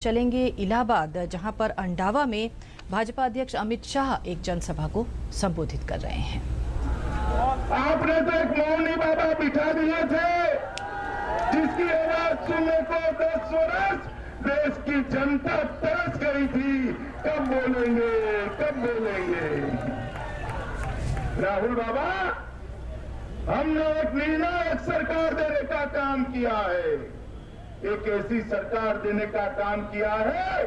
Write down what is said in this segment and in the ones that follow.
चलेंगे इलाहाबाद, जहां पर अंडावा में भाजपा अध्यक्ष अमित शाह एक जनसभा को संबोधित कर रहे हैं। आपने तो एक मौनी बाबा बिठा दिए थे जिसकी आवाज सुनने को 10 वर्ष देश की जनता तरस गई थी। कब बोलेंगे, कब बोलेंगे? राहुल बाबा, हमने एक निर्णायक सरकार देने का काम किया है। एक ऐसी सरकार देने का काम किया है,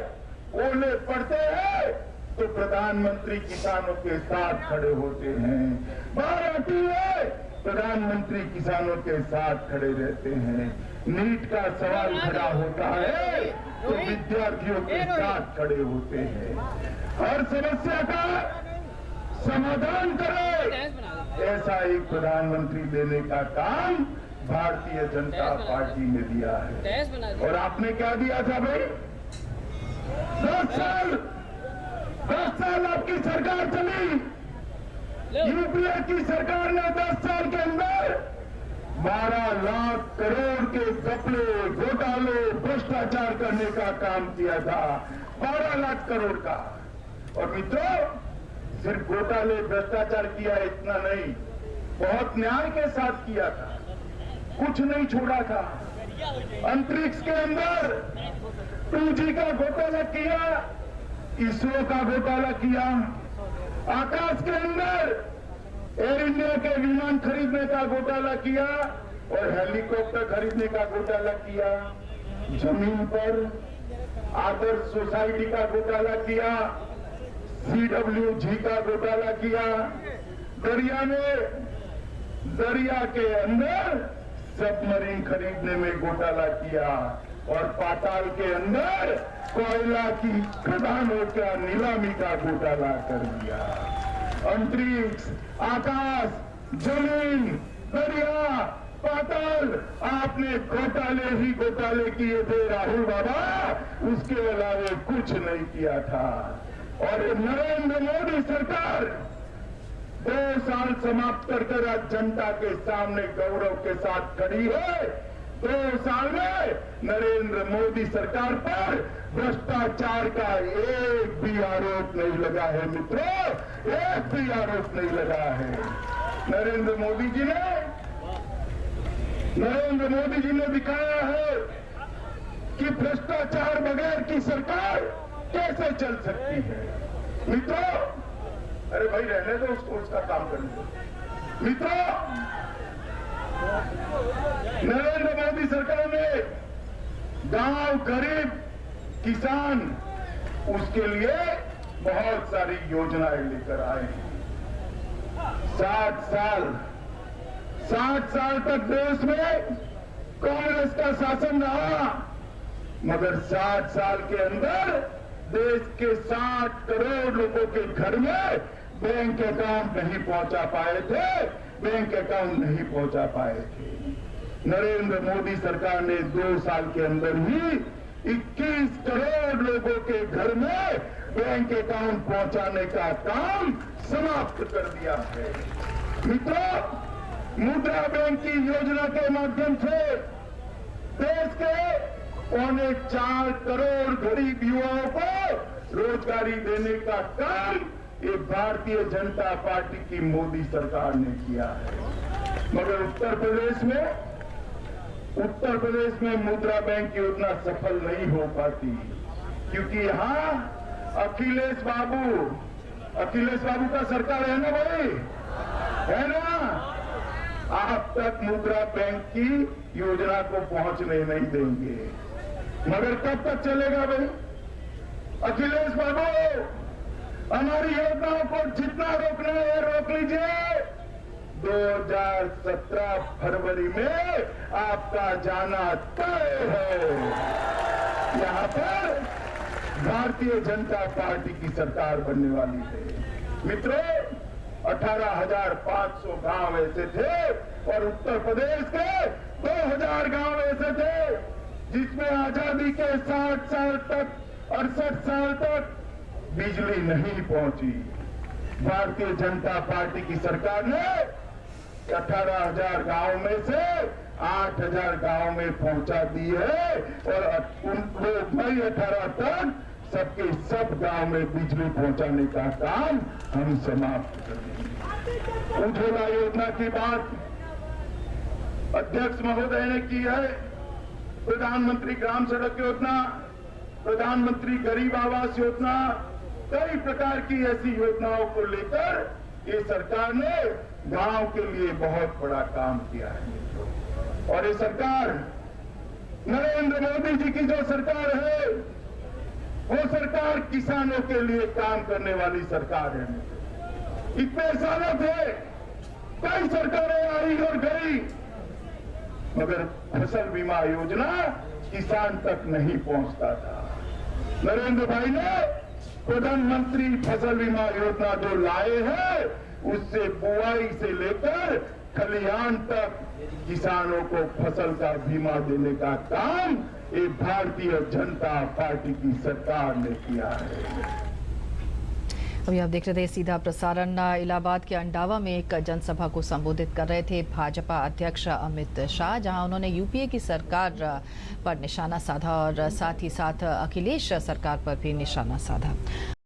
ओले पड़ते हैं तो प्रधानमंत्री किसानों के साथ खड़े होते हैं। बाराती है, प्रधानमंत्री किसानों के साथ खड़े रहते हैं। नीट का सवाल खड़ा होता है तो विद्यार्थियों के साथ खड़े होते हैं। हर समस्या का समाधान करे, ऐसा एक प्रधानमंत्री देने का काम भारतीय जनता पार्टी ने दिया है। और आपने क्या दिया था भाई? 10 साल आपकी सरकार चली। यूपीए की सरकार ने 10 साल के अंदर 12 लाख करोड़ के घपले, घोटाले, भ्रष्टाचार करने का काम किया था। 12 लाख करोड़ का। और मित्रों, सिर्फ घोटाले भ्रष्टाचार किया इतना नहीं, बहुत न्याय के साथ किया था, कुछ नहीं छोड़ा था। अंतरिक्ष के अंदर 2G का घोटाला किया, इसरो का घोटाला किया, आकाश के अंदर एयर इंडिया के विमान खरीदने का घोटाला किया और हेलीकॉप्टर खरीदने का घोटाला किया, जमीन पर आदर्श सोसाइटी का घोटाला किया, CWG का घोटाला किया, दरिया के अंदर सबमरीन खरीदने में घोटाला किया और पाताल के अंदर कोयला की खदानों का नीलामी का घोटाला कर दिया। अंतरिक्ष, आकाश, जमीन, दरिया, पाताल, आपने घोटाले ही घोटाले किए थे राहुल बाबा, उसके अलावा कुछ नहीं किया था। और नरेंद्र मोदी सरकार 2 साल समाप्त कर आज जनता के सामने गौरव के साथ खड़ी है। 2 साल में नरेंद्र मोदी सरकार पर भ्रष्टाचार का एक भी आरोप नहीं लगा है मित्रों, एक भी आरोप नहीं लगा है। नरेंद्र मोदी जी ने दिखाया है कि भ्रष्टाचार बगैर की सरकार कैसे चल सकती है। मित्रों, अरे भाई रहने दो उसको, उसका काम करने दो। मित्रों, नरेंद्र मोदी सरकार ने गांव, गरीब, किसान, उसके लिए बहुत सारी योजनाएं लेकर आए। 60 साल तक देश में कांग्रेस का शासन रहा, मगर 60 साल के अंदर देश के 60 करोड़ लोगों के घर में बैंक अकाउंट नहीं पहुंचा पाए थे, बैंक अकाउंट नहीं पहुंचा पाए थे। नरेंद्र मोदी सरकार ने 2 साल के अंदर ही 21 करोड़ लोगों के घर में बैंक अकाउंट पहुंचाने का काम समाप्त कर दिया है। मित्रों, मुद्रा बैंक की योजना के माध्यम से देश के 4.25 करोड़ गरीब युवाओं को रोजगारी देने का काम ये भारतीय जनता पार्टी की मोदी सरकार ने किया है। मगर उत्तर प्रदेश में मुद्रा बैंक योजना सफल नहीं हो पाती, क्योंकि यहाँ अखिलेश बाबू का सरकार है ना भाई, है ना? आप तक मुद्रा बैंक की योजना को पहुंचने नहीं देंगे। मगर कब तक चलेगा भाई? अखिलेश बाबू, हमारी योजनाओं को जितना रोकना है रोक लीजिए। 2017 फरवरी में आपका जाना तय है। यहाँ पर भारतीय जनता पार्टी की सरकार बनने वाली है। मित्रों, 18,500 गांव ऐसे थे और उत्तर प्रदेश के 2,000 गांव ऐसे थे जिसमें आजादी के 60 साल तक, 68 साल तक बिजली नहीं पहुंची। भारतीय जनता पार्टी की सरकार ने 18,000 गांव में से 8,000 गांव में पहुंचा दी है और उनको मई 18 तक सबके सब गांव में बिजली पहुंचाने का काम हम समाप्त कर देंगे। उज्ज्वला योजना की बात अध्यक्ष महोदय ने की है। प्रधानमंत्री ग्राम सड़क योजना, प्रधानमंत्री गरीब आवास योजना, कई प्रकार की ऐसी योजनाओं को लेकर ये सरकार ने गांव के लिए बहुत बड़ा काम किया है। और ये सरकार नरेंद्र मोदी जी की जो सरकार है वो सरकार किसानों के लिए काम करने वाली सरकार है। इतने सालों से कई सरकारें आई और गई, मगर फसल बीमा योजना किसान तक नहीं पहुंचता था। नरेंद्र भाई ने प्रधानमंत्री फसल बीमा योजना जो लाए हैं उससे बुआई से लेकर खलिहान तक किसानों को फसल का बीमा देने का काम ये भारतीय जनता पार्टी की सरकार ने किया है। अभी आप देख रहे थे सीधा प्रसारण। इलाहाबाद के अंडावा में एक जनसभा को संबोधित कर रहे थे भाजपा अध्यक्ष अमित शाह, जहां उन्होंने यूपीए की सरकार पर निशाना साधा और साथ ही साथ अखिलेश सरकार पर भी निशाना साधा।